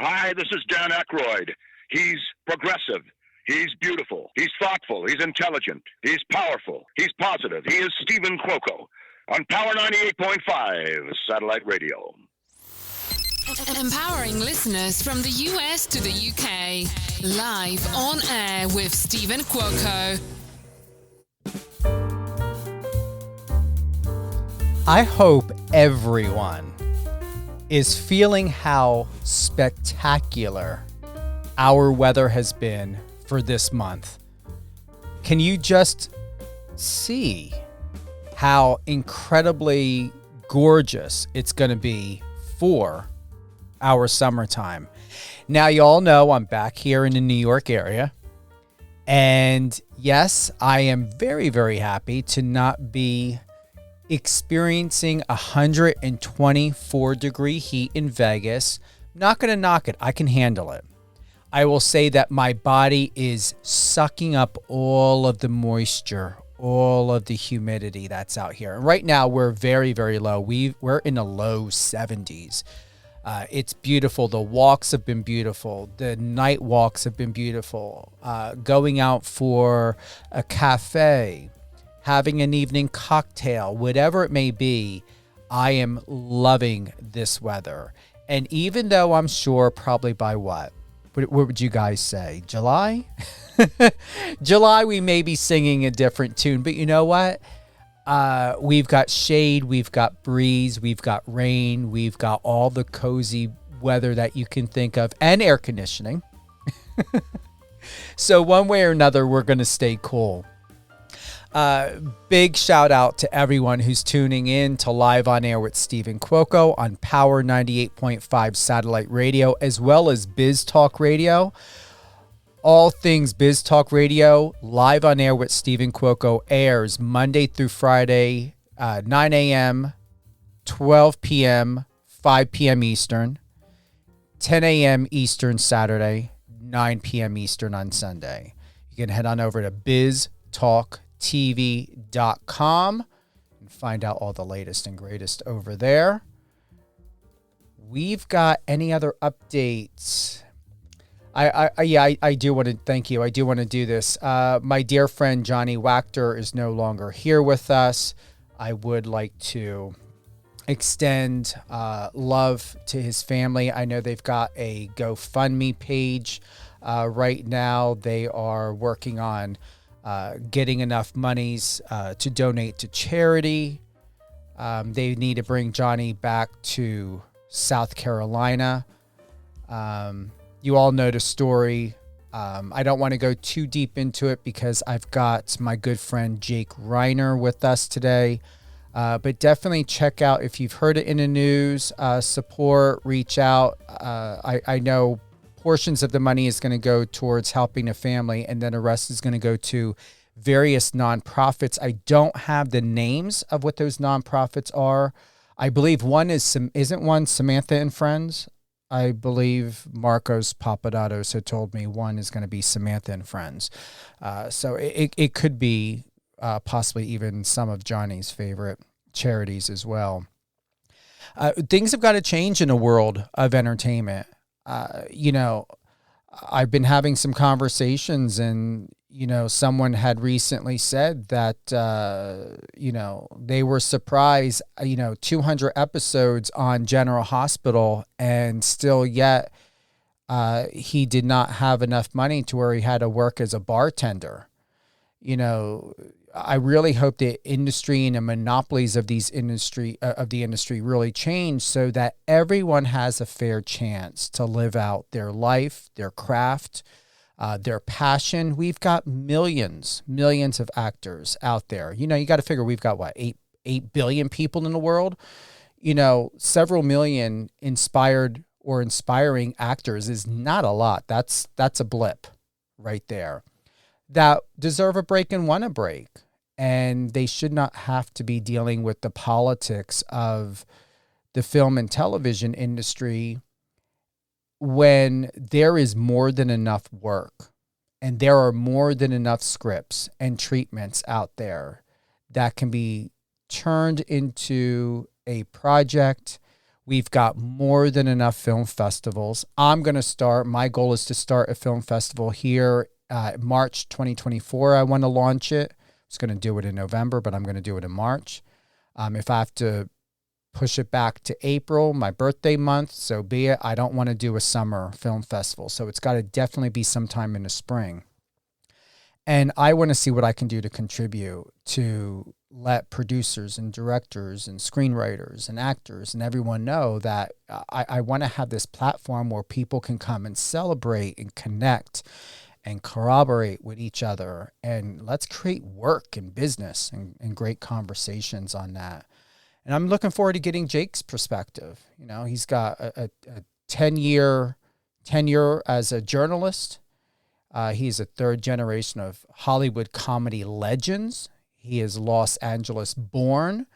Hi, this is Dan Aykroyd. He's progressive. He's beautiful. He's thoughtful. He's intelligent. He's powerful. He's positive. He is Stephen Cuoco on Power 98.5 Satellite Radio. Empowering listeners from the US to the UK. Live on air with Stephen Cuoco. I hope everyone is feeling how spectacular our weather has been for this month. Can you just see how incredibly gorgeous it's going to be for our summertime? Now, you all know I'm back here in the New York area. And yes, I am very, very happy to not be experiencing 124-degree heat in Vegas. Not going to knock it. I can handle it. I will say that my body is sucking up all of the moisture, all of the humidity that's out here. And right now, we're very, very low. We're in the low 70s. It's beautiful. The walks have been beautiful. The night walks have been beautiful. Going out for a cafe, having an evening cocktail, whatever it may be, I am loving this weather. And even though I'm sure probably by what would you guys say? July? July, we may be singing a different tune, but you know what? We've got shade, we've got breeze, we've got rain, we've got all the cozy weather that you can think of, and air conditioning. So one way or another, we're going to stay cool. Big shout out to everyone who's tuning in to Live on Air with Stephen Cuoco on Power 98.5 Satellite Radio, as well as Biz Talk Radio. All things Biz Talk Radio, Live on Air with Stephen Cuoco airs Monday through Friday, 9 a.m., 12 p.m., 5 p.m. Eastern, 10 a.m. Eastern Saturday, 9 p.m. Eastern on Sunday. You can head on over to biztalktv.com and find out all the latest and greatest over there. We've got any other updates? I do want to thank you. I do want to do this. My dear friend Johnny Wachter is no longer here with us. I would like to extend love to his family. I know they've got a GoFundMe page right now. They are working on getting enough monies to donate to charity. They need to bring Johnny back to South Carolina. You all know the story. I don't want to go too deep into it because I've got my good friend Jake Reiner with us today. But definitely check out if you've heard it in the news, support, reach out. I know portions of the money is going to go towards helping the family, and then the rest is going to go to various nonprofits. I don't have the names of what those nonprofits are. I believe one isn't one Samantha and Friends? I believe Marcos Papadopoulos had told me one is going to be Samantha and Friends. So it could be possibly even some of Johnny's favorite charities as well. Things have got to change in the world of entertainment. I've been having some conversations, and, someone had recently said that, they were surprised, 200 episodes on General Hospital, and still yet he did not have enough money to where he had to work as a bartender. I really hope the industry and the monopolies of the industry really change so that everyone has a fair chance to live out their life, their craft, their passion. We've got millions of actors out there. You got to figure we've got 8 billion people in the world. Several million inspiring actors is not a lot. That's a blip right there. That deserve a break and want a break. And they should not have to be dealing with the politics of the film and television industry when there is more than enough work and there are more than enough scripts and treatments out there that can be turned into a project We've got more than enough film festivals. My goal is to start a film festival here March 2024. I want to launch it. I was going to do it in November, but I'm going to do it in March. If I have to push it back to April, my birthday month, so be it. I don't want to do a summer film festival, so it's got to definitely be sometime in the spring. And I want to see what I can do to contribute to let producers and directors and screenwriters and actors and everyone know that I want to have this platform where people can come and celebrate and connect and corroborate with each other. And let's create work and business and great conversations on that. And I'm looking forward to getting Jake's perspective. You know, he's got a 10-year tenure as a journalist. He's a third generation of Hollywood comedy legends. He is Los Angeles born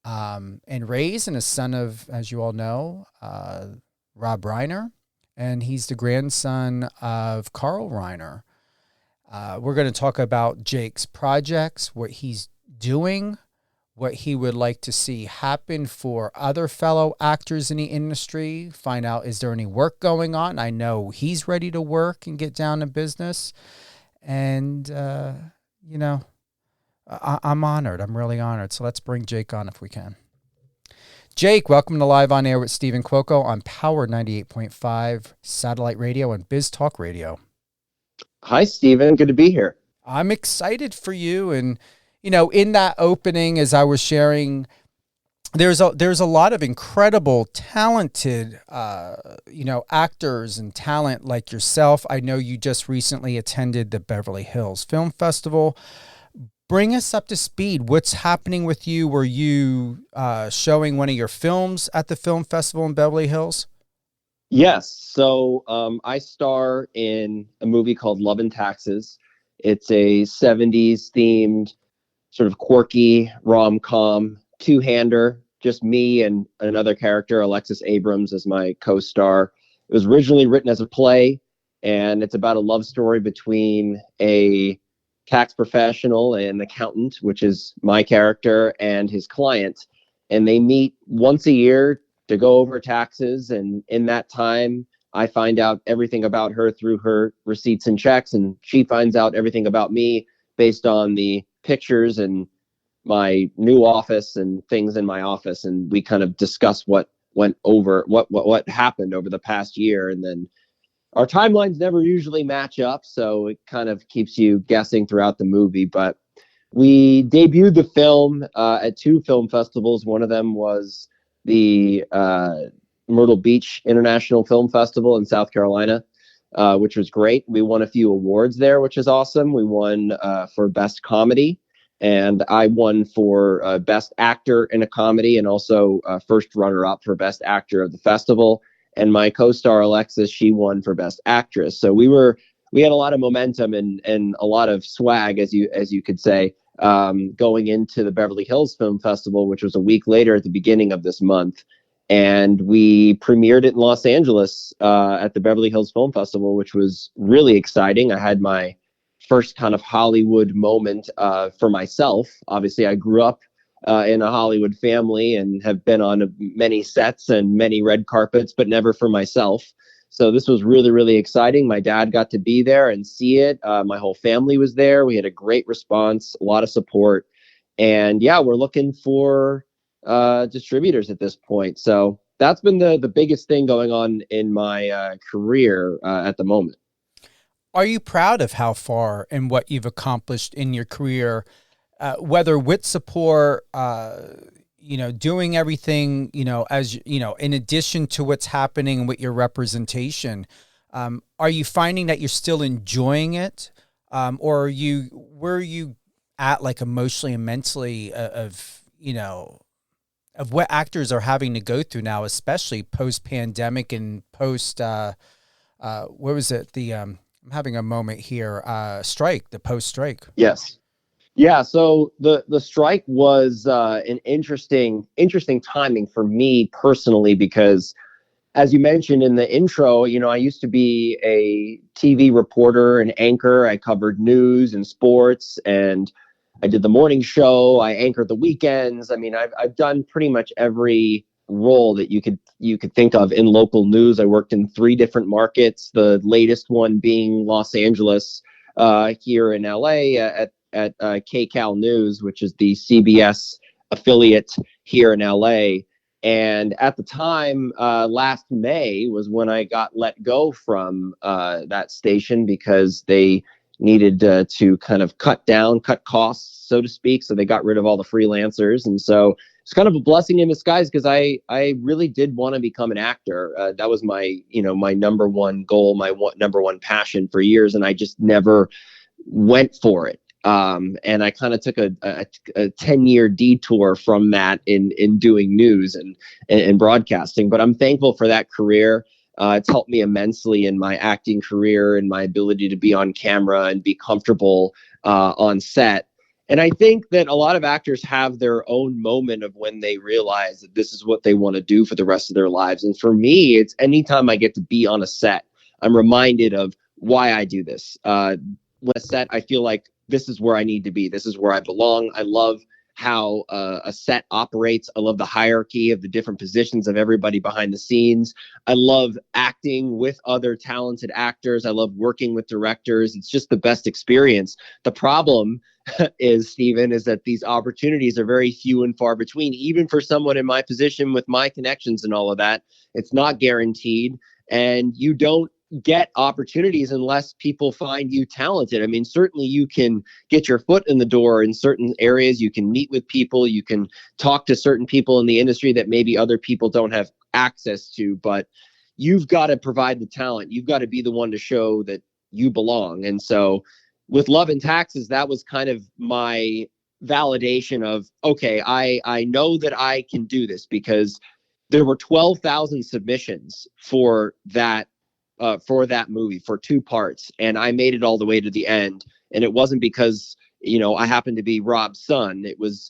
and raised, and a son of, as you all know, Rob Reiner. And he's the grandson of Carl Reiner. We're going to talk about Jake's projects, what he's doing, what he would like to see happen for other fellow actors in the industry, find out, is there any work going on? I know he's ready to work and get down to business. And, you know, I'm honored. I'm really honored. So let's bring Jake on if we can. Jake, welcome to Live on Air with Stephen Cuoco on Power 98.5 Satellite Radio and Biz Talk Radio. Hi, Stephen. Good to be here. I'm excited for you. And, you know, in that opening, as I was sharing, there's a lot of incredible, talented, actors and talent like yourself. I know you just recently attended the Beverly Hills Film Festival. Bring us up to speed. What's happening with you? Were you showing one of your films at the film festival in Beverly Hills? Yes. So I star in a movie called Love and Taxes. It's a 70s themed, sort of quirky rom-com, two-hander, just me and another character, Alexis Abrams, as my co-star. It was originally written as a play, and it's about a love story between a tax professional and accountant, which is my character, and his client. And they meet once a year to go over taxes. And in that time, I find out everything about her through her receipts and checks, and she finds out everything about me based on the pictures and my new office and things in my office. And we kind of discuss what happened over the past year. And then our timelines never usually match up, so it kind of keeps you guessing throughout the movie. But we debuted the film at two film festivals. One of them was the Myrtle Beach International Film Festival in South Carolina, which was great. We won a few awards there, which is awesome. We won for Best Comedy, and I won for Best Actor in a Comedy, and also first runner-up for Best Actor of the festival. And my co-star Alexis, she won for Best Actress. So we had a lot of momentum and a lot of swag, as you could say, going into the Beverly Hills Film Festival, which was a week later at the beginning of this month. And we premiered it in Los Angeles at the Beverly Hills Film Festival, which was really exciting. I had my first kind of Hollywood moment for myself. Obviously, I grew up in a Hollywood family and have been on many sets and many red carpets, but never for myself. So this was really, really exciting. My dad got to be there and see it. My whole family was there. We had a great response, a lot of support. And yeah, we're looking for distributors at this point. So that's been the biggest thing going on in my career at the moment. Are you proud of how far and what you've accomplished in your career, whether with support, doing everything, as in addition to what's happening with your representation? Are you finding that you're still enjoying it? Or where are you at, like, emotionally and mentally of what actors are having to go through now, especially post-pandemic and post, what was it? I'm having a moment here, the post-strike. Yes. Yeah, so the strike was an interesting timing for me personally, because as you mentioned in the intro, I used to be a TV reporter and anchor. I covered news and sports, and I did the morning show. I anchored the weekends. I mean, I've done pretty much every role that you could think of in local news. I worked in 3 different markets, the latest one being Los Angeles, here in LA at KCAL News, which is the CBS affiliate here in LA. And at the time, last May was when I got let go from that station because they needed to kind of cut costs, so to speak. So they got rid of all the freelancers. And so it's kind of a blessing in disguise because I really did want to become an actor. That was my number one goal, number one passion for years. And I just never went for it. And I kind of took a 10-year detour from that in doing news and broadcasting. But I'm thankful for that career. It's helped me immensely in my acting career and my ability to be on camera and be comfortable on set. And I think that a lot of actors have their own moment of when they realize that this is what they want to do for the rest of their lives. And for me, it's anytime I get to be on a set, I'm reminded of why I do this. When a set, I feel like this is where I need to be. This is where I belong. I love how a set operates. I love the hierarchy of the different positions of everybody behind the scenes. I love acting with other talented actors. I love working with directors. It's just the best experience. The problem is, Stephen, is that these opportunities are very few and far between. Even for someone in my position with my connections and all of that, it's not guaranteed. And you don't get opportunities unless people find you talented. I mean, certainly you can get your foot in the door in certain areas. You can meet with people. You can talk to certain people in the industry that maybe other people don't have access to, but you've got to provide the talent. You've got to be the one to show that you belong. And so with Love and Taxes, that was kind of my validation of, okay, I know that I can do this because there were 12,000 submissions for that movie for 2 parts. And I made it all the way to the end. And it wasn't because, I happened to be Rob's son. It was,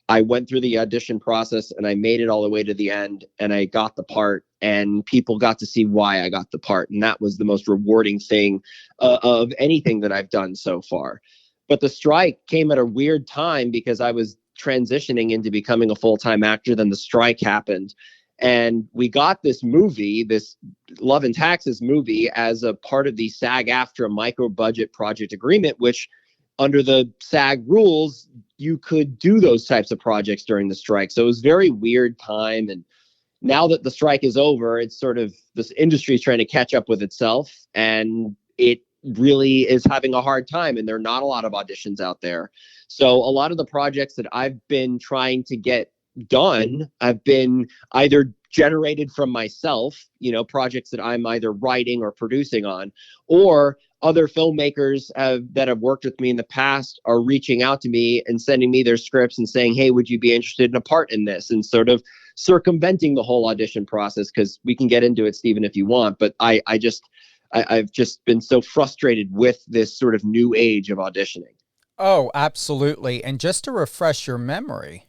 I went through the audition process and I made it all the way to the end and I got the part and people got to see why I got the part. And that was the most rewarding thing of anything that I've done so far. But the strike came at a weird time because I was transitioning into becoming a full-time actor. Then the strike happened. And we got this movie, this Love and Taxes movie, as a part of the SAG-AFTRA micro-budget project agreement, which under the SAG rules, you could do those types of projects during the strike. So it was a very weird time. And now that the strike is over, it's sort of this industry is trying to catch up with itself. And it really is having a hard time. And there are not a lot of auditions out there. So a lot of the projects that I've been trying to get done have been either generated from myself, projects that I'm either writing or producing on, or other filmmakers that have worked with me in the past are reaching out to me and sending me their scripts and saying, hey, would you be interested in a part in this? And sort of circumventing the whole audition process, because we can get into it, Stephen, if you want. But I've just been so frustrated with this sort of new age of auditioning. Oh, absolutely. And just to refresh your memory,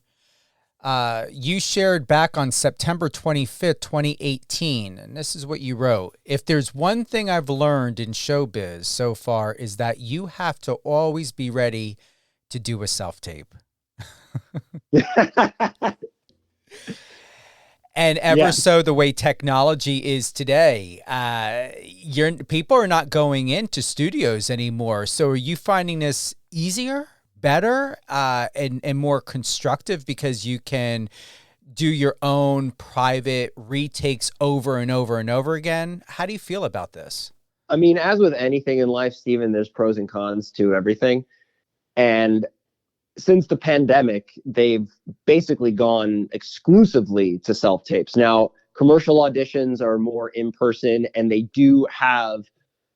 you shared back on September 25th, 2018, and this is what you wrote. If there's one thing I've learned in showbiz so far is that you have to always be ready to do a self-tape. And so the way technology is today, people are not going into studios anymore. So are you finding this easier, better, and more constructive because you can do your own private retakes over and over and over again? How do you feel about this? I mean, as with anything in life, Stephen, there's pros and cons to everything. And since the pandemic, they've basically gone exclusively to self-tapes. Now, commercial auditions are more in-person, and they do have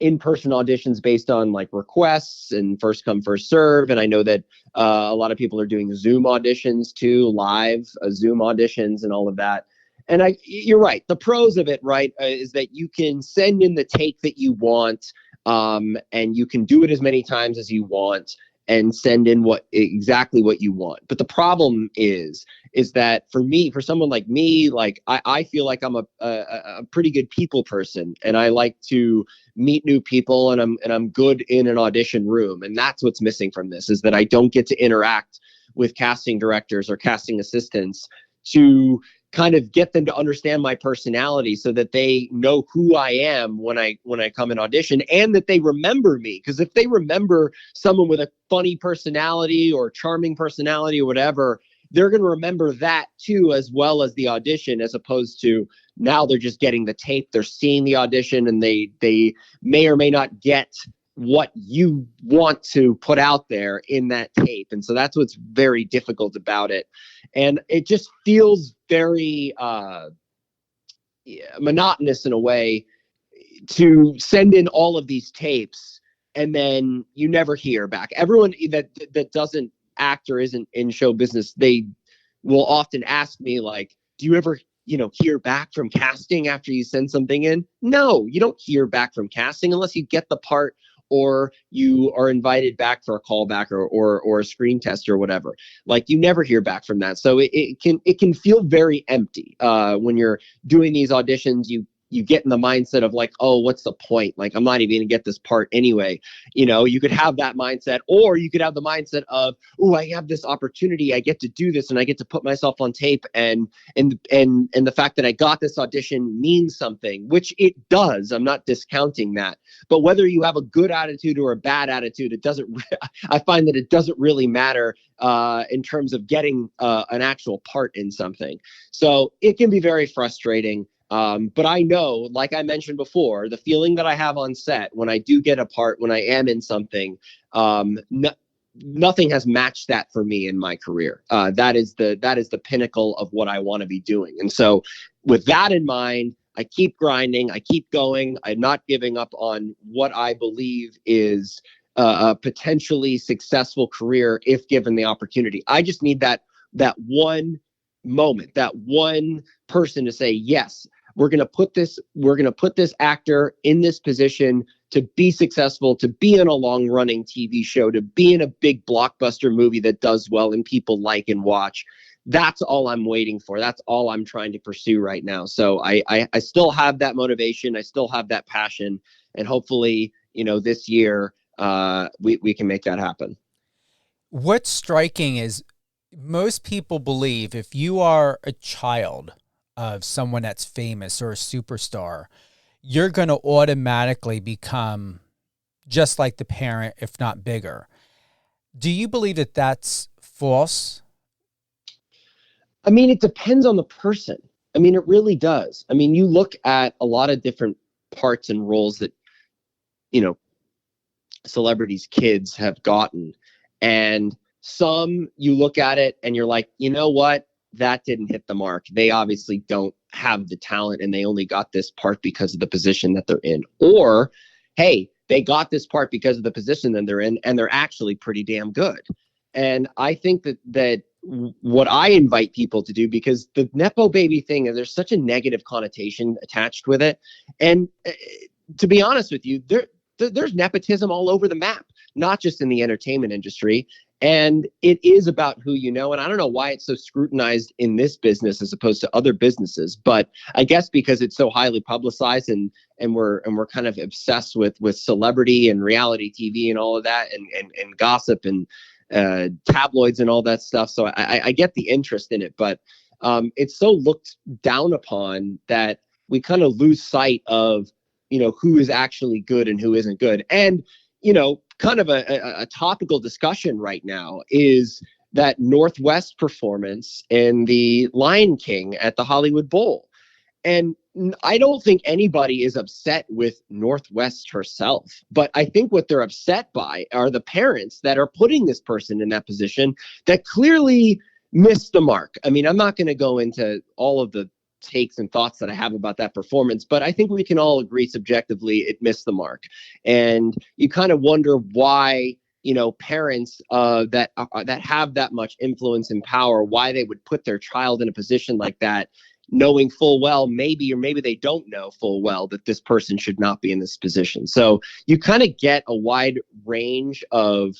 in-person auditions based on like requests and first come, first serve. And I know that a lot of people are doing Zoom auditions too, live Zoom auditions and all of that. And you're right. The pros of it, right, is that you can send in the take that you want, and you can do it as many times as you want and send in exactly what you want. But the problem is that for someone like me, like I feel like I'm a pretty good people person, and I like to meet new people, and I'm good in an audition room. And that's what's missing from this, is that I don't get to interact with casting directors or casting assistants to kind of get them to understand my personality so that they know who I am when I come and audition, and that they remember me. Because if they remember someone with a funny personality or charming personality or whatever, they're going to remember that too, as well as the audition, as opposed to now they're just getting the tape, they're seeing the audition, and they may or may not get what you want to put out there in that tape. And so that's what's very difficult about it. And it just feels very monotonous in a way to send in all of these tapes and then you never hear back. Everyone that doesn't act or isn't in show business, they will often ask me, like, do you ever hear back from casting after you send something in? No, you don't hear back from casting unless you get the part or you are invited back for a callback or a screen test or whatever. Like, you never hear back from that. So it can feel very empty when you're doing these auditions. You get in the mindset of like, oh, what's the point? Like, I'm not even gonna get this part anyway. You could have that mindset, or you could have the mindset of, oh, I have this opportunity, I get to do this, and I get to put myself on tape, and the fact that I got this audition means something, which it does. I'm not discounting that. But whether you have a good attitude or a bad attitude, it doesn't. I find that it doesn't really matter in terms of getting an actual part in something. So it can be very frustrating. But I know, like I mentioned before, the feeling that I have on set when I do get a part, when I am in something, nothing has matched that for me in my career. That is the pinnacle of what I want to be doing. And so with that in mind, I keep grinding, I keep going. I'm not giving up on what I believe is a potentially successful career if given the opportunity. I just need that one moment, that one person to say, yes, we're going to put this actor in this position to be successful, to be in a long running TV show, to be in a big blockbuster movie that does well and people like and watch. That's all I'm waiting for. That's all I'm trying to pursue right now. So I still have that motivation. I still have that passion, and hopefully, this year we can make that happen. What's striking is most people believe if you are a child of someone that's famous or a superstar, you're going to automatically become just like the parent, if not bigger. Do you believe that that's false? I mean, it depends on the person. I mean, it really does. I mean, you look at a lot of different parts and roles that, celebrities' kids have gotten. And some, you look at it and you're like, you know what? That didn't hit the mark. They obviously don't have the talent and they only got this part because of the position that they're in. Or, hey, they got this part because of the position that they're in and they're actually pretty damn good. And I think that what I invite people to do, because the Nepo baby thing, there's such a negative connotation attached with it. And to be honest with you, there's nepotism all over the map, not just in the entertainment industry. And it is about who you know. And I don't know why it's so scrutinized in this business as opposed to other businesses. But I guess because it's so highly publicized and we're kind of obsessed with celebrity and reality TV and all of that and gossip and tabloids and all that stuff. So I get the interest in it. But it's so looked down upon that we kind of lose sight of, who is actually good and who isn't good. And, kind of a topical discussion right now is that Northwest performance in the Lion King at the Hollywood Bowl. And I don't think anybody is upset with Northwest herself, but I think what they're upset by are the parents that are putting this person in that position that clearly missed the mark. I mean, I'm not going to go into all of the takes and thoughts that I have about that performance, but I think we can all agree subjectively it missed the mark. And you kind of wonder why, parents that have that much influence and power, why they would put their child in a position like that, knowing full well, maybe they don't know full well that this person should not be in this position. So you kind of get a wide range of,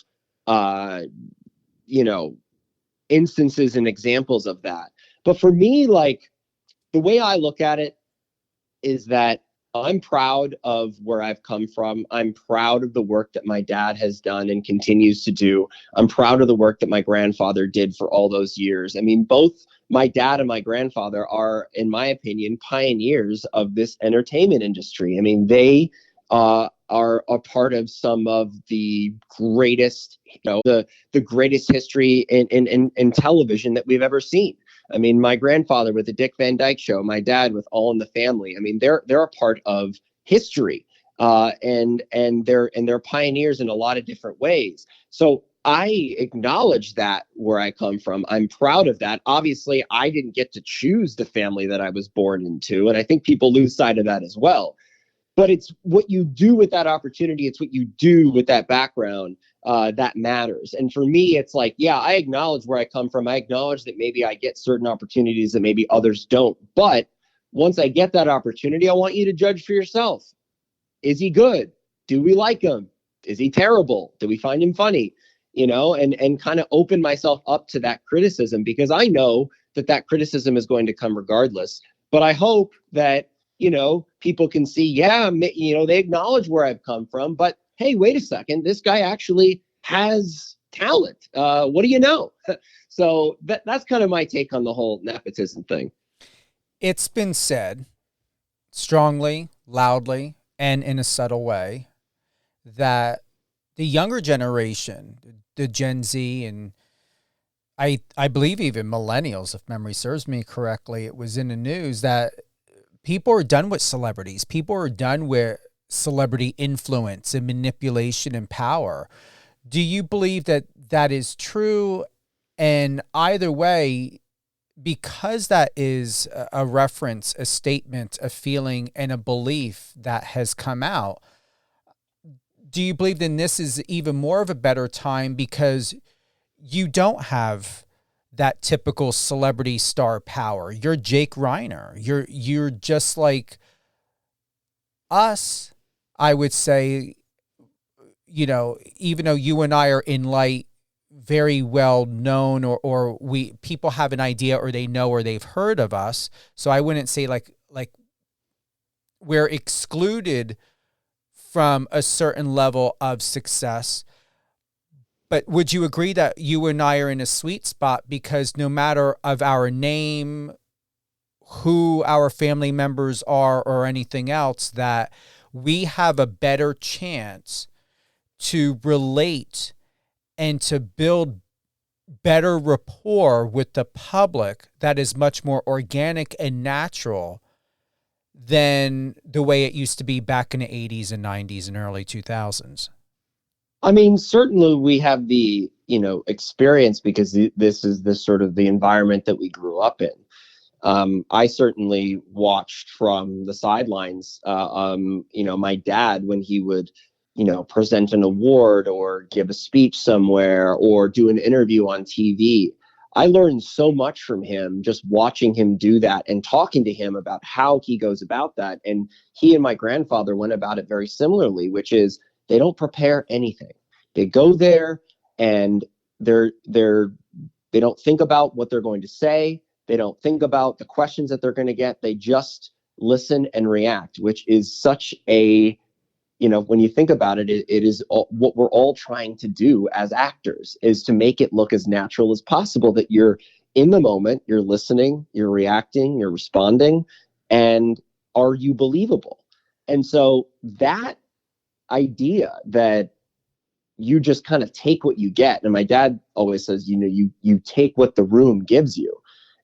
instances and examples of that. But for me, like, the way I look at it is that I'm proud of where I've come from. I'm proud of the work that my dad has done and continues to do. I'm proud of the work that my grandfather did for all those years. I mean, both my dad and my grandfather are, in my opinion, pioneers of this entertainment industry. I mean, they are a part of some of the greatest, the greatest history in television that we've ever seen. I mean, my grandfather with the Dick Van Dyke Show, my dad with All in the Family. I mean, they're a part of history, and they're pioneers in a lot of different ways. So I acknowledge that where I come from. I'm proud of that. Obviously, I didn't get to choose the family that I was born into, and I think people lose sight of that as well. But it's what you do with that opportunity. It's what you do with that background that matters. And for me, it's like, yeah, I acknowledge where I come from. I acknowledge that maybe I get certain opportunities that maybe others don't. But once I get that opportunity, I want you to judge for yourself. Is he good? Do we like him? Is he terrible? Do we find him funny? And kind of open myself up to that criticism, because I know that criticism is going to come regardless. But I hope that people can see, they acknowledge where I've come from, but hey, wait a second, this guy actually has talent. What do you know? So that's kind of my take on the whole nepotism thing. It's been said strongly, loudly, and in a subtle way that the younger generation, the Gen Z, and I believe even millennials, if memory serves me correctly, it was in the news that people are done with celebrities. People are done with celebrity influence and manipulation and power. Do you believe that that is true? And either way, because that is a reference, a statement, a feeling, and a belief that has come out, do you believe then this is even more of a better time because you don't have that typical celebrity star power? You're Jake Reiner. You're just like us, I would say, even though you and I are in light, very well known, or people have an idea, or they know, or they've heard of us. So I wouldn't say like we're excluded from a certain level of success. But would you agree that you and I are in a sweet spot because no matter of our name, who our family members are, or anything else, that we have a better chance to relate and to build better rapport with the public that is much more organic and natural than the way it used to be back in the 80s and 90s and early 2000s? I mean, certainly we have the, experience because this is the sort of the environment that we grew up in. I certainly watched from the sidelines, my dad when he would, present an award or give a speech somewhere or do an interview on TV. I learned so much from him just watching him do that and talking to him about how he goes about that. And he and my grandfather went about it very similarly, which is they don't prepare anything. They go there and they don't think about what they're going to say. They don't think about the questions that they're going to get. They just listen and react, which is such a, when you think about it, it is what we're all trying to do as actors, is to make it look as natural as possible, that you're in the moment, you're listening, you're reacting, you're responding, and are you believable? And so that idea that you just kind of take what you get. And my dad always says, you take what the room gives you.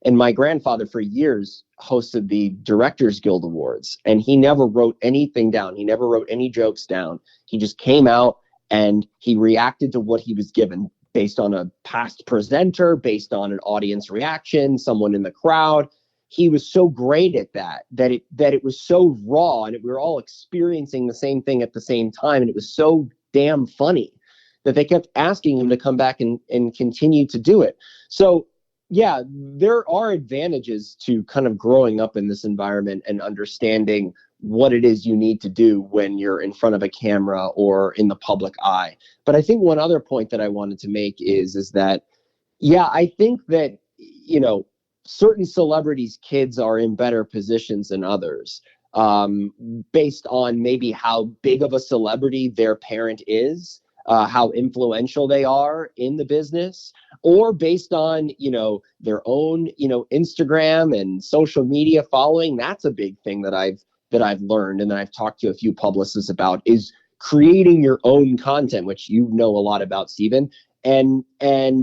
And my grandfather for years hosted the Directors Guild Awards, and he never wrote anything down. He never wrote any jokes down. He just came out and he reacted to what he was given based on a past presenter, based on an audience reaction, someone in the crowd. He was so great at that it was so raw, and we were all experiencing the same thing at the same time. And it was so damn funny that they kept asking him to come back and continue to do it. So yeah, there are advantages to kind of growing up in this environment and understanding what it is you need to do when you're in front of a camera or in the public eye. But I think one other point that I wanted to make is that, yeah, I think that, certain celebrities' kids are in better positions than others. based on maybe how big of a celebrity their parent is, how influential they are in the business, or based on, their own, Instagram and social media following. That's a big thing that I've learned, and that I've talked to a few publicists about, is creating your own content, which you know a lot about, Stephen, and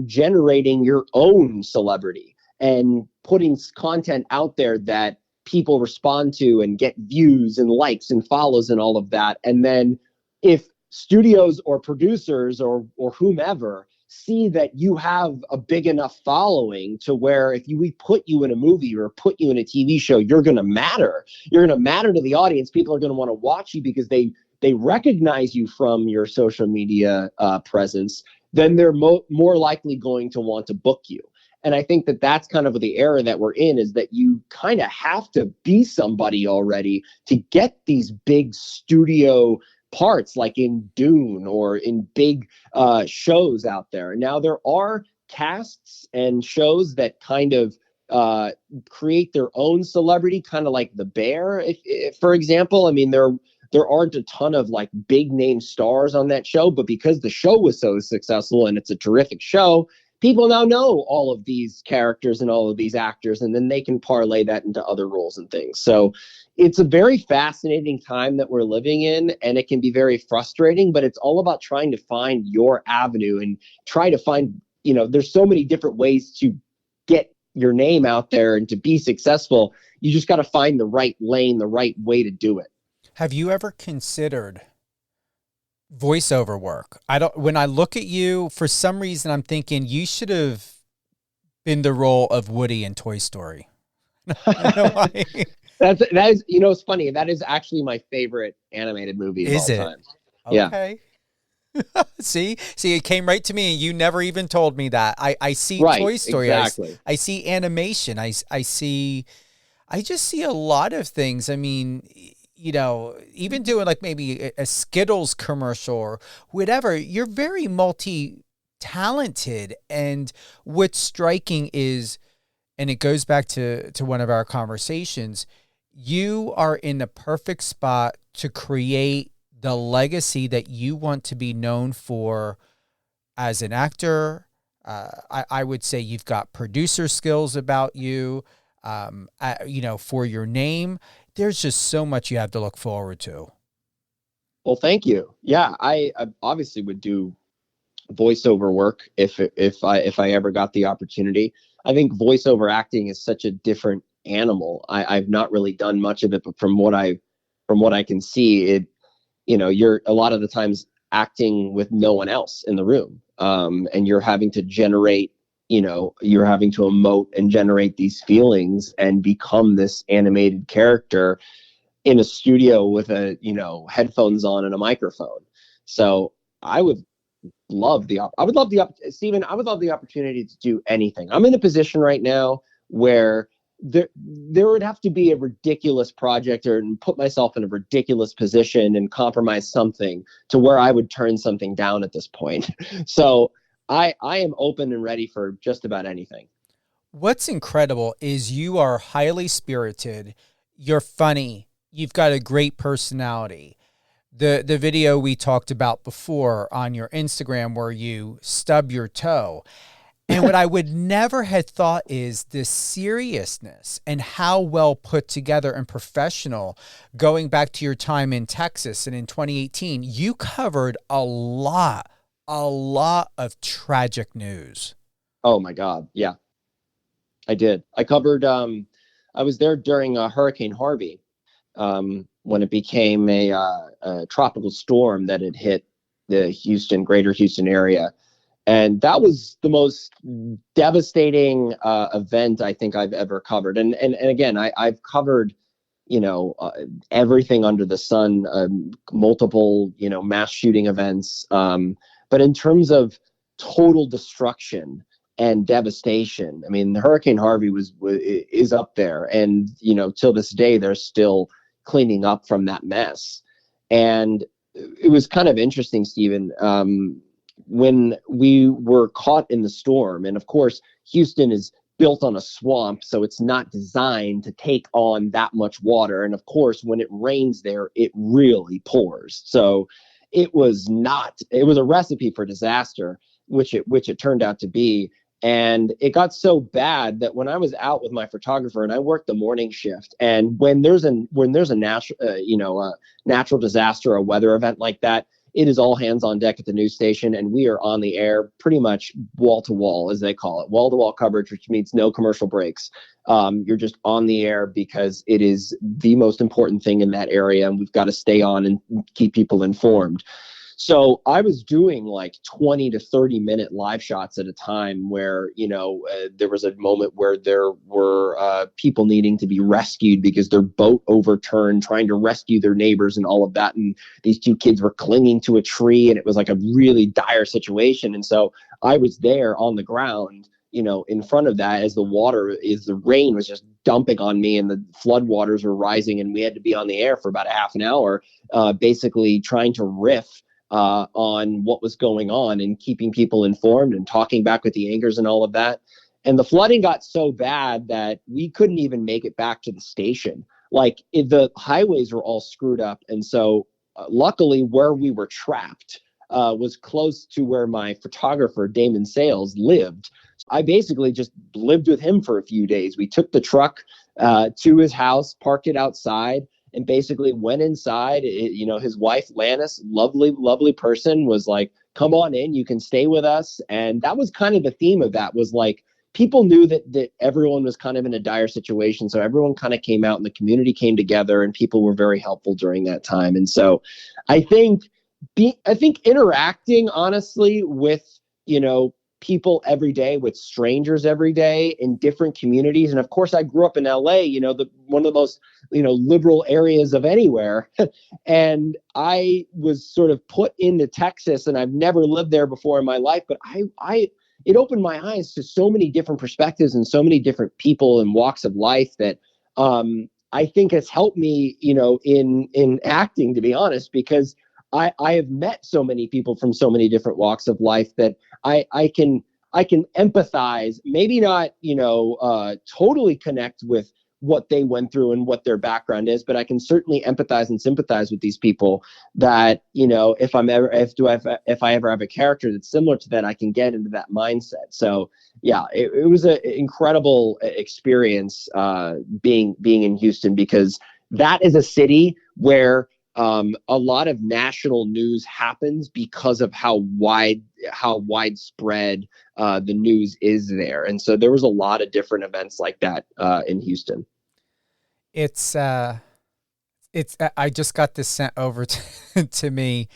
generating your own celebrity and putting content out there that people respond to and get views and likes and follows and all of that. And then if studios or producers or whomever see that you have a big enough following to where if we put you in a movie or put you in a TV show, you're going to matter. You're going to matter to the audience. People are going to want to watch you because they recognize you from your social media presence. Then they're more likely going to want to book you. And I think that that's kind of the era that we're in, is that you kind of have to be somebody already to get these big studio parts, like in Dune or in big shows out there. Now, there are casts and shows that kind of create their own celebrity, kind of like The Bear, if, for example. I mean, there aren't a ton of like big name stars on that show, but because the show was so successful and it's a terrific show, people now know all of these characters and all of these actors, and then they can parlay that into other roles and things. So it's a very fascinating time that we're living in, and it can be very frustrating, but it's all about trying to find your avenue and try to find, there's so many different ways to get your name out there and to be successful. You just got to find the right lane, the right way to do it. Have you ever considered voiceover work? When I look at you, for some reason, I'm thinking you should have been the role of Woody in Toy Story. I don't know why. That is, it's funny. That is actually my favorite animated movie of all time. Okay. Yeah. See, it came right to me, and you never even told me that. I see Toy Story. Exactly. I see animation. I just see a lot of things. I mean, even doing like maybe a Skittles commercial or whatever, you're very multi-talented. And what's striking is, and it goes back to one of our conversations, you are in the perfect spot to create the legacy that you want to be known for as an actor. I would say you've got producer skills about you, for your name. There's just so much you have to look forward to. Well, thank you. Yeah, I obviously would do voiceover work if I ever got the opportunity. I think voiceover acting is such a different animal. I've not really done much of it, but from what I can see, you're a lot of the times acting with no one else in the room, and you're having to generate. You're having to emote and generate these feelings and become this animated character in a studio with headphones on and a microphone. So I would love the opportunity to do anything. I'm in a position right now where there would have to be a ridiculous project and put myself in a ridiculous position and compromise something to where I would turn something down at this point. So I am open and ready for just about anything. What's incredible is you are highly spirited. You're funny. You've got a great personality. The video we talked about before on your Instagram where you stub your toe. And what I would never have thought is the seriousness and how well put together and professional, going back to your time in Texas and in 2018, you covered a lot of tragic news. Oh my God. Yeah, I did. I covered, I was there during Hurricane Harvey, when it became a tropical storm that had hit the greater Houston area. And that was the most devastating event I think I've ever covered. And again, I've covered, everything under the sun, multiple, mass shooting events. But in terms of total destruction and devastation, I mean, Hurricane Harvey is up there, and till this day they're still cleaning up from that mess. And it was kind of interesting, Stephen, when we were caught in the storm. And of course, Houston is built on a swamp, so it's not designed to take on that much water. And of course, when it rains there, it really pours. So it was a recipe for disaster, which it turned out to be. And it got so bad that when I was out with my photographer, and I worked the morning shift, and when there's a natural disaster or a weather event like that, it is all hands on deck at the news station, and we are on the air pretty much wall to wall, as they call it, wall to wall coverage, which means no commercial breaks. You're just on the air because it is the most important thing in that area, and we've got to stay on and keep people informed. So I was doing like 20 to 30 minute live shots at a time where, there was a moment where there were people needing to be rescued because their boat overturned, trying to rescue their neighbors and all of that. And these two kids were clinging to a tree, and it was like a really dire situation. And so I was there on the ground, in front of that as the rain was just dumping on me and the floodwaters were rising, and we had to be on the air for about a half an hour, basically trying to riff on what was going on and keeping people informed and talking back with the anchors and all of that. And the flooding got so bad that we couldn't even make it back to the station. The highways were all screwed up. And so luckily where we were trapped was close to where my photographer, Damon Sales, lived. I basically just lived with him for a few days. We took the truck to his house, parked it outside, and basically went inside. His wife, Lannis, lovely person, was like, come on in, you can stay with us. And that was kind of the theme of that, was like, people knew that everyone was kind of in a dire situation. So everyone kind of came out and the community came together, and people were very helpful during that time. And so I think interacting honestly with, people every day, with strangers every day in different communities. And of course, I grew up in LA, one of the most, liberal areas of anywhere. And I was sort of put into Texas, and I've never lived there before in my life, but it opened my eyes to so many different perspectives and so many different people and walks of life that, I think has helped me, in acting, to be honest, because I have met so many people from so many different walks of life that I can empathize, maybe not, totally connect with what they went through and what their background is, but I can certainly empathize and sympathize with these people that, if I ever have a character that's similar to that, I can get into that mindset. So yeah, it was an incredible experience, being in Houston, because that is a city where a lot of national news happens because of how widespread the news is there. And so there was a lot of different events like that in Houston. I just got this sent over to me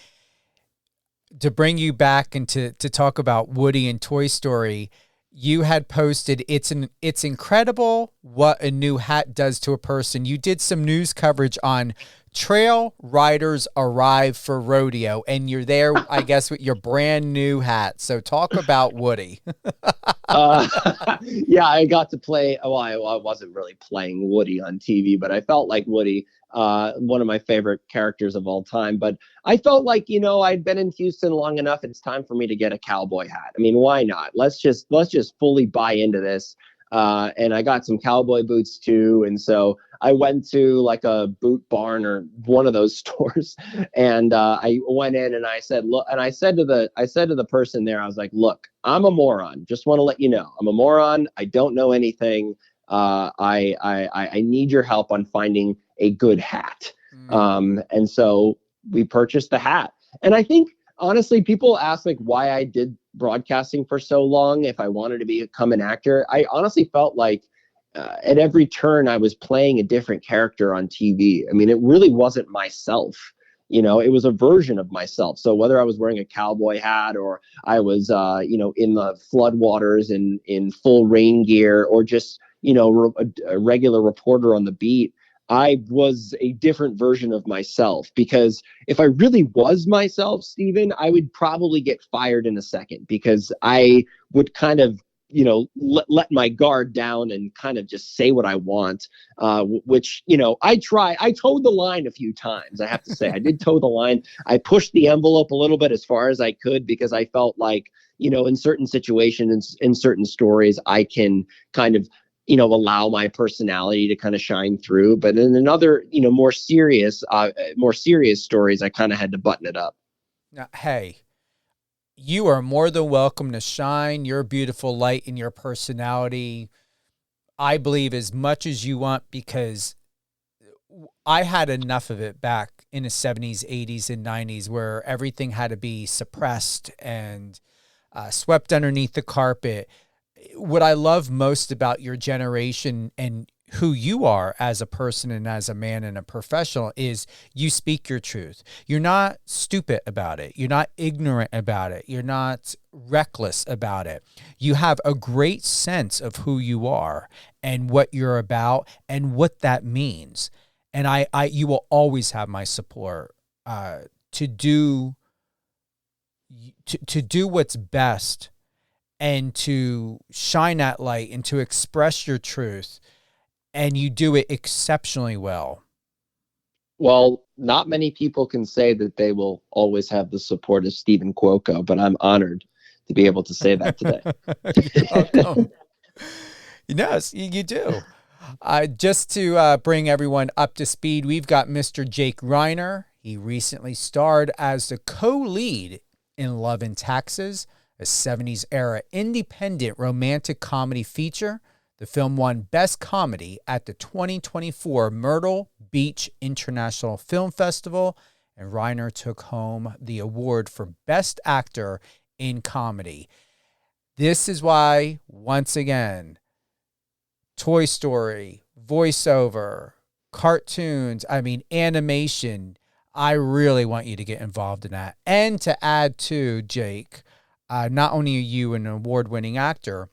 to bring you back and to talk about Woody and Toy Story. You had posted, it's incredible what a new hat does to a person. You did some news coverage on trail riders arrive for rodeo, and you're there, I guess, with your brand new hat. So talk about Woody. Yeah, I got to play. Well, I wasn't really playing Woody on TV, but I felt like Woody, one of my favorite characters of all time. But I felt like, I'd been in Houston long enough. It's time for me to get a cowboy hat. I mean, why not? Let's just fully buy into this. And I got some cowboy boots too. And so I went to like a boot barn or one of those stores, and I went in and I said, look, and I said to the person there, I was like, look, I'm a moron. Just want to let you know, I'm a moron. I don't know anything. I need your help on finding a good hat. And so we purchased the hat. And I think, honestly, people ask like why I did broadcasting for so long, if I wanted to become an actor. I honestly felt like at every turn I was playing a different character on TV. I mean, it really wasn't myself. It was a version of myself. So whether I was wearing a cowboy hat, or I was, in the floodwaters in full rain gear, or just, a regular reporter on the beat, I was a different version of myself. Because if I really was myself, Stephen, I would probably get fired in a second, because I would kind of let my guard down and kind of just say what I want, which, I towed the line a few times. I have to say, I did toe the line. I pushed the envelope a little bit as far as I could, because I felt like, in certain situations, in certain stories, I can kind of, allow my personality to kind of shine through. But in other, more serious stories, I kind of had to button it up. Now, hey, you are more than welcome to shine your beautiful light in your personality, I believe, as much as you want, because I had enough of it back in the 70s, 80s, and 90s, where everything had to be suppressed and swept underneath the carpet. What I love most about your generation and who you are as a person and as a man and a professional is you speak your truth. You're not stupid about it. You're not ignorant about it. You're not reckless about it. You have a great sense of who you are and what you're about and what that means. And you will always have my support to do what's best and to shine that light and to express your truth. And you do it exceptionally well. Well, not many people can say that they will always have the support of Stephen Cuoco, but I'm honored to be able to say that today. You're welcome. Yes, you do. Just to bring everyone up to speed, we've got Mr. Jake Reiner. He recently starred as the co-lead in Love and Taxes, a 70s era independent romantic comedy feature. The film won Best Comedy at the 2024 Myrtle Beach International Film Festival, and Reiner took home the award for Best Actor in Comedy. This is why, once again, Toy Story, voiceover, cartoons, animation, I really want you to get involved in that. And to add to, Jake, not only are you an award-winning actor,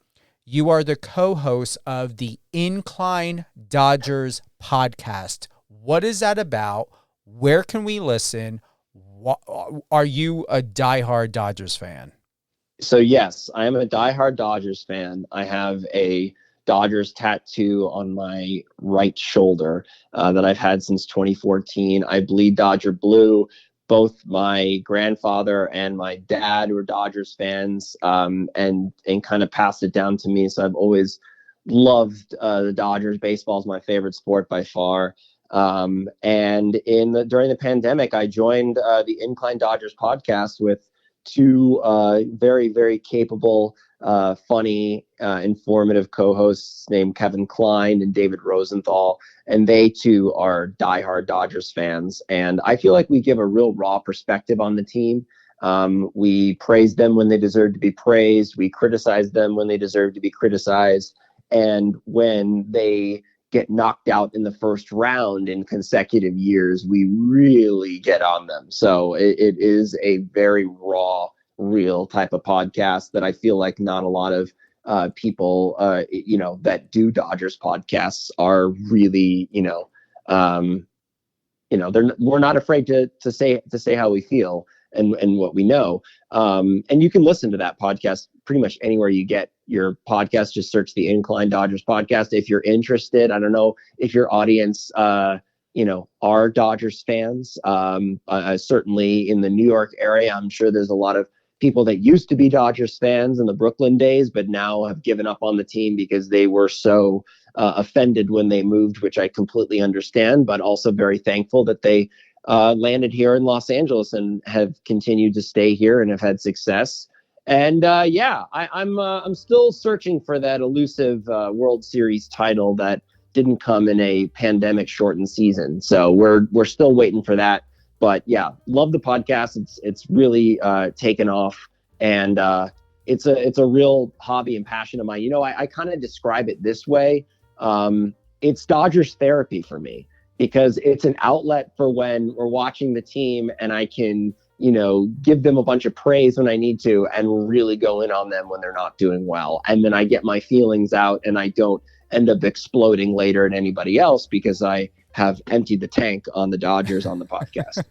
you are the co-host of the Incline Dodgers podcast. What is that about? Where can we listen? Are you a diehard Dodgers fan? So yes, I am a diehard Dodgers fan. I have a Dodgers tattoo on my right shoulder that I've had since 2014. I bleed Dodger blue. Both my grandfather and my dad were Dodgers fans, and kind of passed it down to me. So I've always loved the Dodgers. Baseball is my favorite sport by far. And during the pandemic, I joined the Incline Dodgers podcast with two very, very capable, funny, informative co-hosts named Kevin Kline and David Rosenthal. And they too are diehard Dodgers fans. And I feel like we give a real raw perspective on the team. We praise them when they deserve to be praised. We criticize them when they deserve to be criticized. And when they get knocked out in the first round in consecutive years, we really get on them. So it is a very raw, real type of podcast that I feel like not a lot of people, that do Dodgers podcasts are really, we're not afraid to say how we feel and what we know. And you can listen to that podcast pretty much anywhere you get your podcast. Just search the Incline Dodgers podcast. If you're interested, I don't know if your audience, are Dodgers fans. Certainly in the New York area, I'm sure there's a lot of people that used to be Dodgers fans in the Brooklyn days, but now have given up on the team because they were so offended when they moved, which I completely understand, but also very thankful that they landed here in Los Angeles and have continued to stay here and have had success. And I'm still searching for that elusive World Series title that didn't come in a pandemic shortened season. So we're still waiting for that. But yeah, love the podcast. It's really taken off, and it's a real hobby and passion of mine. I kind of describe it this way. It's Dodgers therapy for me, because it's an outlet for when we're watching the team and I can, give them a bunch of praise when I need to and really go in on them when they're not doing well. And then I get my feelings out and I don't end up exploding later at anybody else because I have emptied the tank on the Dodgers on the podcast.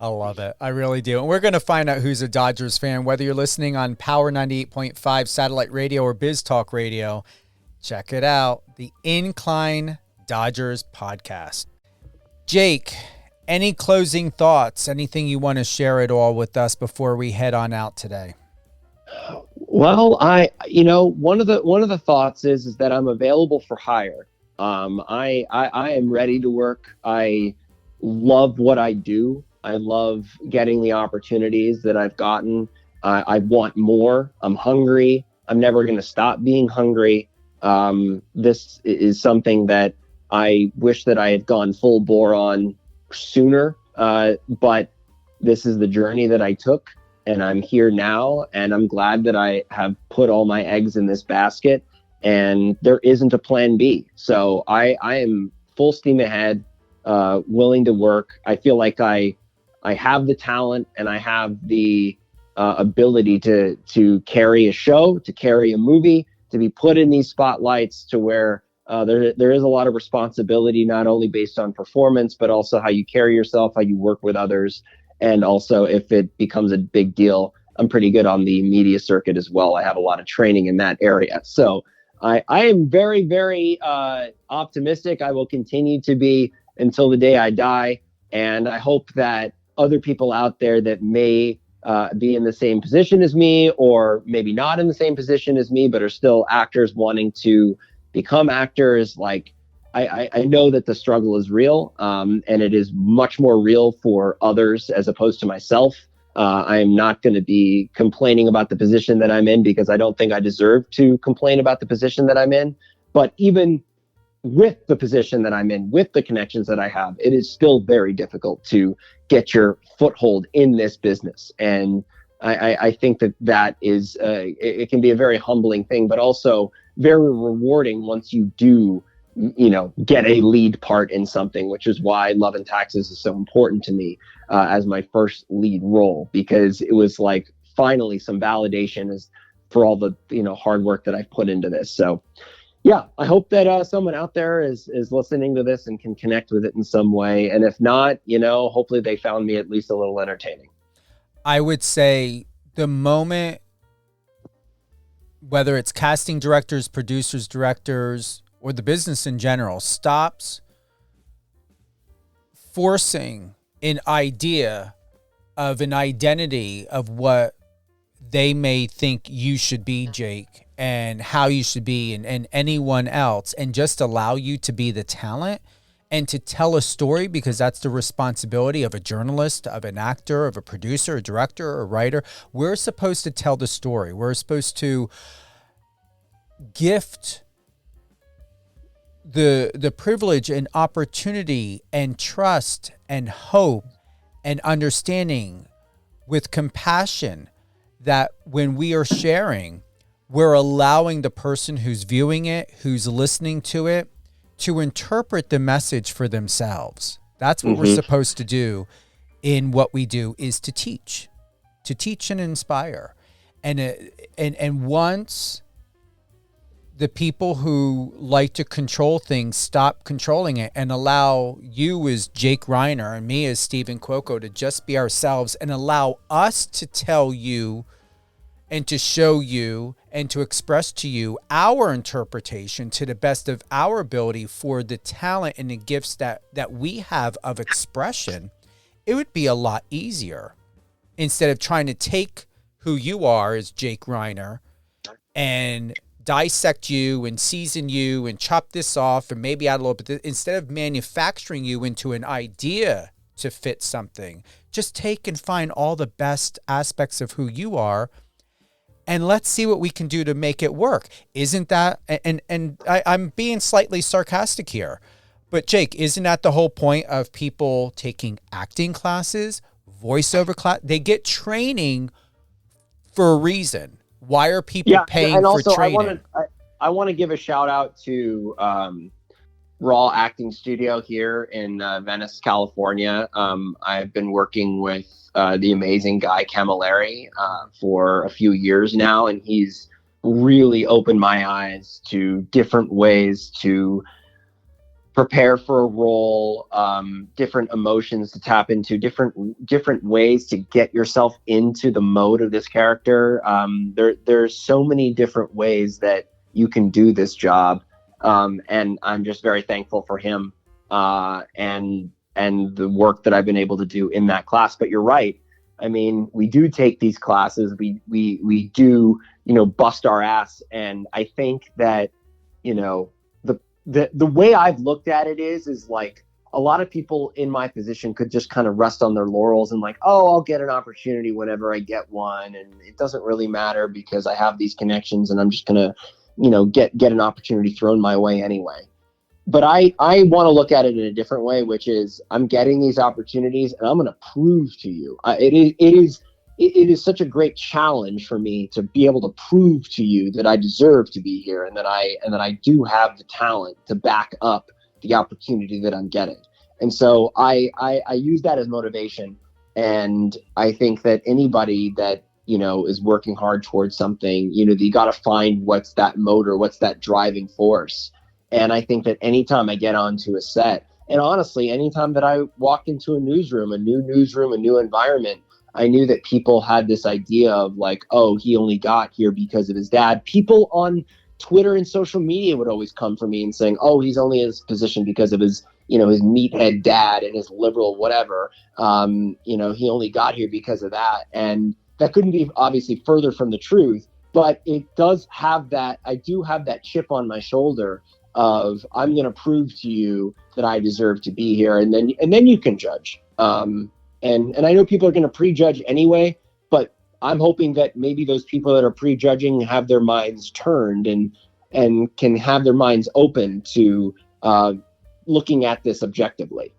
I love it. I really do. And we're going to find out who's a Dodgers fan, whether you're listening on Power 98.5 satellite radio or Biz Talk Radio. Check it out. The Incline Dodgers podcast. Jake, any closing thoughts? Anything you want to share at all with us before we head on out today? Well, one of the thoughts is that I'm available for hire. I am ready to work. I love what I do. I love getting the opportunities that I've gotten. I want more. I'm hungry. I'm never going to stop being hungry. This is something that I wish that I had gone full bore on sooner. But this is the journey that I took, and I'm here now, and I'm glad that I have put all my eggs in this basket, and there isn't a plan B. So I am full steam ahead, willing to work. I feel like I have the talent and I have the ability to carry a show, to carry a movie, to be put in these spotlights, to where there is a lot of responsibility, not only based on performance, but also how you carry yourself, how you work with others. And also, if it becomes a big deal, I'm pretty good on the media circuit as well. I have a lot of training in that area. So I am very, very optimistic. I will continue to be until the day I die. And I hope that other people out there that may be in the same position as me, or maybe not in the same position as me, but are still actors wanting to become actors. Like, I know that the struggle is real, and it is much more real for others as opposed to myself. I am not going to be complaining about the position that I'm in, because I don't think I deserve to complain about the position that I'm in. But even with the position that I'm in, with the connections that I have, it is still very difficult to get your foothold in this business. And I think that is, it can be a very humbling thing, but also very rewarding once you do, get a lead part in something, which is why Love and Taxes is so important to me as my first lead role, because it was like finally some validation is for all the, hard work that I've put into this. So yeah, I hope that someone out there is listening to this and can connect with it in some way. And if not, hopefully they found me at least a little entertaining. I would say the moment, whether it's casting directors, producers, directors, or the business in general, stops forcing an idea of an identity of what they may think you should be, Jake, and how you should be, and anyone else, and just allow you to be the talent and to tell a story, because that's the responsibility of a journalist, of an actor, of a producer, a director, or a writer. We're supposed to tell the story. We're supposed to gift the privilege and opportunity and trust and hope and understanding with compassion, that when we are sharing, we're allowing the person who's viewing it, who's listening to it, to interpret the message for themselves. That's what we're supposed to do in what we do, is to teach and inspire. And once the people who like to control things stop controlling it and allow you as Jake Reiner and me as Stephen Cuoco to just be ourselves, and allow us to tell you and to show you and to express to you our interpretation to the best of our ability for the talent and the gifts that we have of expression, it would be a lot easier, instead of trying to take who you are as Jake Reiner and dissect you and season you and chop this off and maybe add a little bit. Instead of manufacturing you into an idea to fit something, just take and find all the best aspects of who you are, and let's see what we can do to make it work. Isn't that, and I'm being slightly sarcastic here, but Jake, isn't that the whole point of people taking acting classes, voiceover class? They get training for a reason. Why are people paying and also, for training? I want to give a shout out to Raw Acting Studio here in Venice, California. I've been working with the amazing Guy Camilleri for a few years now, and he's really opened my eyes to different ways to prepare for a role, different emotions to tap into, different ways to get yourself into the mode of this character. There's so many different ways that you can do this job, and I'm just very thankful for him and the work that I've been able to do in that class. But you're right. I mean, we do take these classes. We do, bust our ass, and I think that, the way I've looked at it is like a lot of people in my position could just kind of rest on their laurels and like, oh, I'll get an opportunity whenever I get one. And it doesn't really matter because I have these connections and I'm just going to, get an opportunity thrown my way anyway. But I want to look at it in a different way, which is I'm getting these opportunities and I'm going to prove to you. It is such a great challenge for me to be able to prove to you that I deserve to be here and that I do have the talent to back up the opportunity that I'm getting. And so I use that as motivation. And I think that anybody that, is working hard towards something, you got to find what's that motor, what's that driving force. And I think that anytime I get onto a set, and honestly, anytime that I walked into a new environment, I knew that people had this idea of like, oh, he only got here because of his dad. People on Twitter and social media would always come for me and saying, oh, he's only in his position because of his, his meathead dad and his liberal whatever. He only got here because of that. And that couldn't be obviously further from the truth, but it does have that. I do have that chip on my shoulder of I'm going to prove to you that I deserve to be here. And then you can judge. And I know people are going to prejudge anyway, but I'm hoping that maybe those people that are prejudging have their minds turned and can have their minds open to looking at this objectively.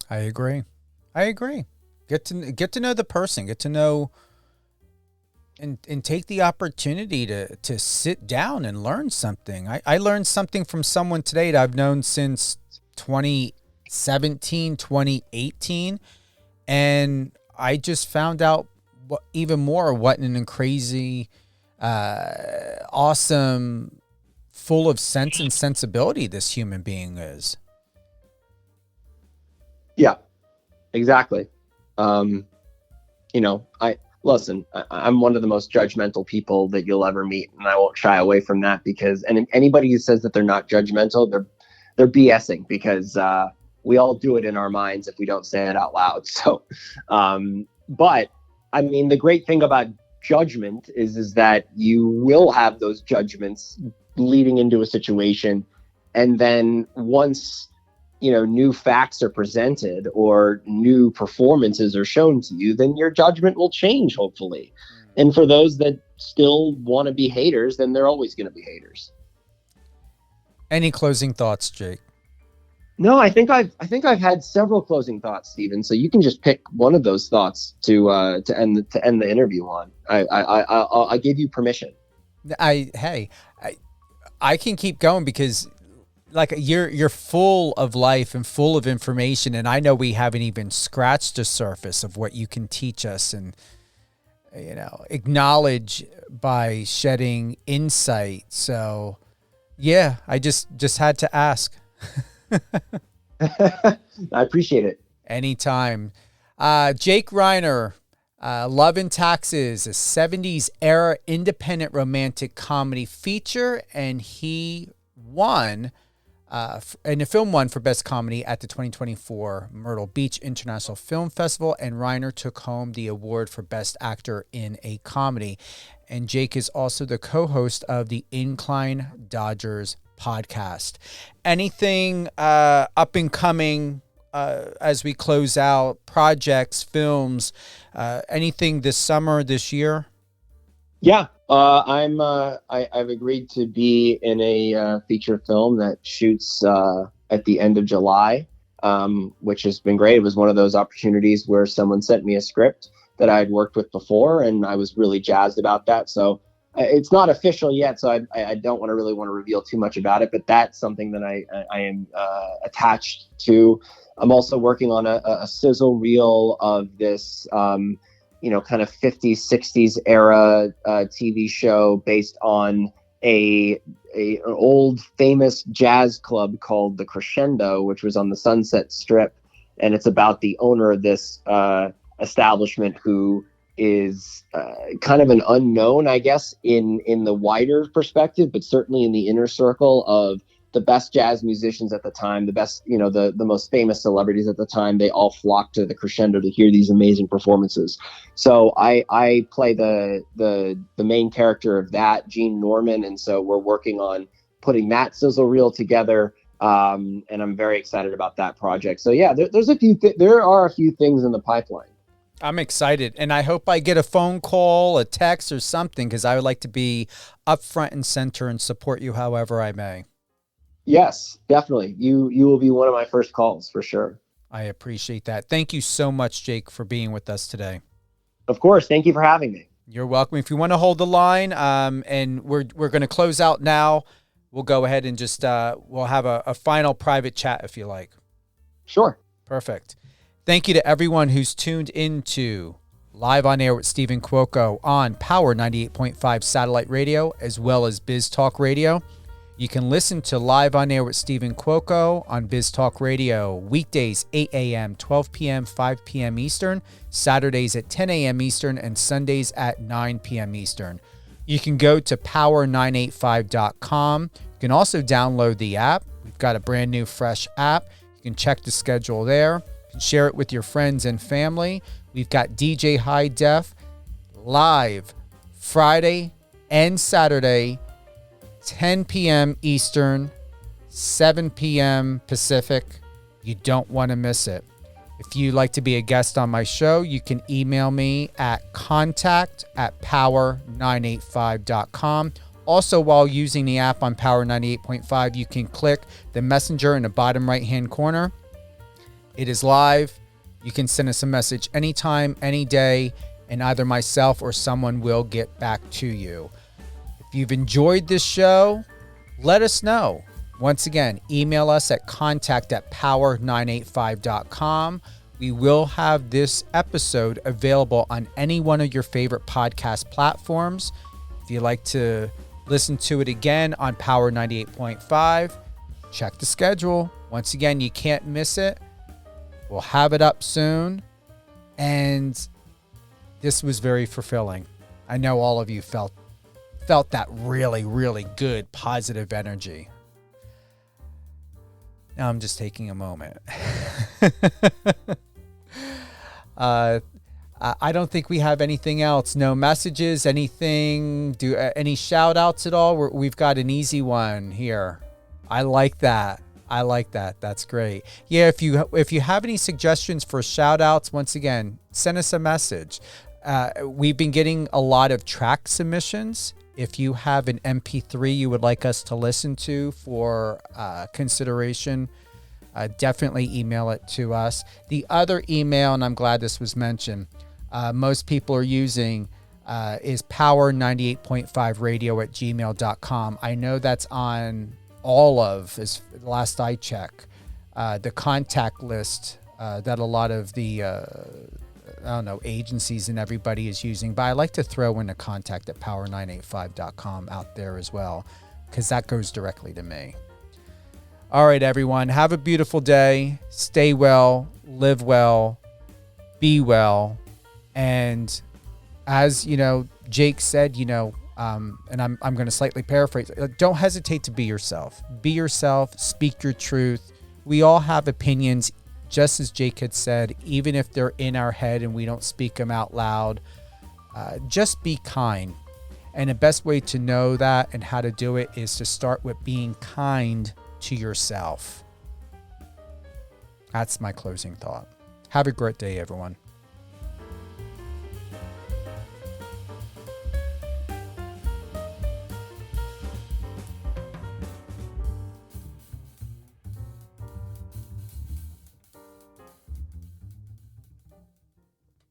I agree. Get to know the person, get to know and take the opportunity to sit down and learn something. I learned something from someone today that I've known since 2017, 2018. And I just found out even more what an crazy, awesome, full of sense and sensibility this human being is. Yeah, exactly. I'm one of the most judgmental people that you'll ever meet, and I won't shy away from that and anybody who says that they're not judgmental, they're BSing because we all do it in our minds if we don't say it out loud. So, but I mean, the great thing about judgment is that you will have those judgments leading into a situation. And then once, new facts are presented or new performances are shown to you, then your judgment will change, hopefully. And for those that still want to be haters, then they're always going to be haters. Any closing thoughts, Jake? No, I think I've had several closing thoughts, Stephen. So you can just pick one of those thoughts to end the interview on. I gave you permission. I can keep going because like you're full of life and full of information, and I know we haven't even scratched the surface of what you can teach us and acknowledge by shedding insight. So yeah, I just had to ask. I appreciate it. Anytime. Jake Reiner, Love and Taxes, a 70s era independent romantic comedy feature, and he won and the film won for Best Comedy at the 2024 Myrtle Beach International Film Festival, and Reiner took home the award for Best Actor in a Comedy. And Jake is also the co-host of the Incline Dodgers podcast. Anything up and coming as we close out, projects, films, anything this summer, this year? Yeah, I've agreed to be in a feature film that shoots at the end of July, which has been great. It was one of those opportunities where someone sent me a script that I'd worked with before, and I was really jazzed about that. So it's not official yet, so I don't want to reveal too much about it, but that's something that I am attached to. I'm also working on a sizzle reel of this kind of 50s, 60s era TV show based on an old famous jazz club called the Crescendo, which was on the Sunset Strip, and it's about the owner of this establishment who is kind of an unknown, I guess, in the wider perspective, but certainly in the inner circle of the best jazz musicians at the time, the best, the most famous celebrities at the time. They all flocked to the Crescendo to hear these amazing performances. So I play the main character of that, Gene Norman, and so we're working on putting that sizzle reel together. And I'm very excited about that project. So yeah, there are a few things in the pipeline. I'm excited, and I hope I get a phone call, a text, or something, because I would like to be up front and center and support you however I may. Yes, definitely. You will be one of my first calls for sure. I appreciate that. Thank you so much, Jake, for being with us today. Of course. Thank you for having me. You're welcome. If you want to hold the line, and we're going to close out now, we'll go ahead and just we'll have a final private chat if you like. Sure. Perfect. Thank you to everyone who's tuned into Live on Air with Stephen Cuoco on Power 98.5 satellite radio, as well as Biz Talk Radio. You can listen to Live on Air with Stephen Cuoco on Biz Talk Radio weekdays 8 a.m., 12 p.m., 5 p.m. Eastern, Saturdays at 10 a.m. Eastern, and Sundays at 9 p.m. Eastern. You can go to power985.com. You can also download the app. We've got a brand new, fresh app. You can check the schedule there. You can share it with your friends and family. We've got DJ High Def live Friday and Saturday, 10 p.m. Eastern, 7 p.m. Pacific. You don't want to miss it. If you'd like to be a guest on my show, you can email me at contact@power985.com. Also, while using the app on Power 98.5, you can click the messenger in the bottom right-hand corner. It is live. You can send us a message anytime, any day, and either myself or someone will get back to you. If you've enjoyed this show, let us know. Once again, email us at contact@power985.com. We will have this episode available on any one of your favorite podcast platforms. If you'd like to listen to it again on Power 98.5, check the schedule. Once again, you can't miss it. We'll have it up soon. And this was very fulfilling. I know all of you felt that really, really good, positive energy. Now I'm just taking a moment. I don't think we have anything else. No messages, anything, any shout outs at all? We've got an easy one here. I like that. That's great. Yeah, if you have any suggestions for shout outs, once again, send us a message. We've been getting a lot of track submissions. If you have an MP3 you would like us to listen to for consideration, definitely email it to us. The other email, and I'm glad this was mentioned, most people are using is power98.5radio@gmail.com. I know that's on all of, as last I check, the contact list that a lot of the agencies and everybody is using, but I like to throw in a contact at power985.com out there as well, because that goes directly to me. All right, everyone, have a beautiful day. Stay well, live well, be well. And as Jake said, and I'm going to slightly paraphrase, don't hesitate to be yourself. Be yourself, speak your truth. We all have opinions, just as Jake had said, even if they're in our head and we don't speak them out loud. Just be kind. And the best way to know that and how to do it is to start with being kind to yourself. That's my closing thought. Have a great day, everyone.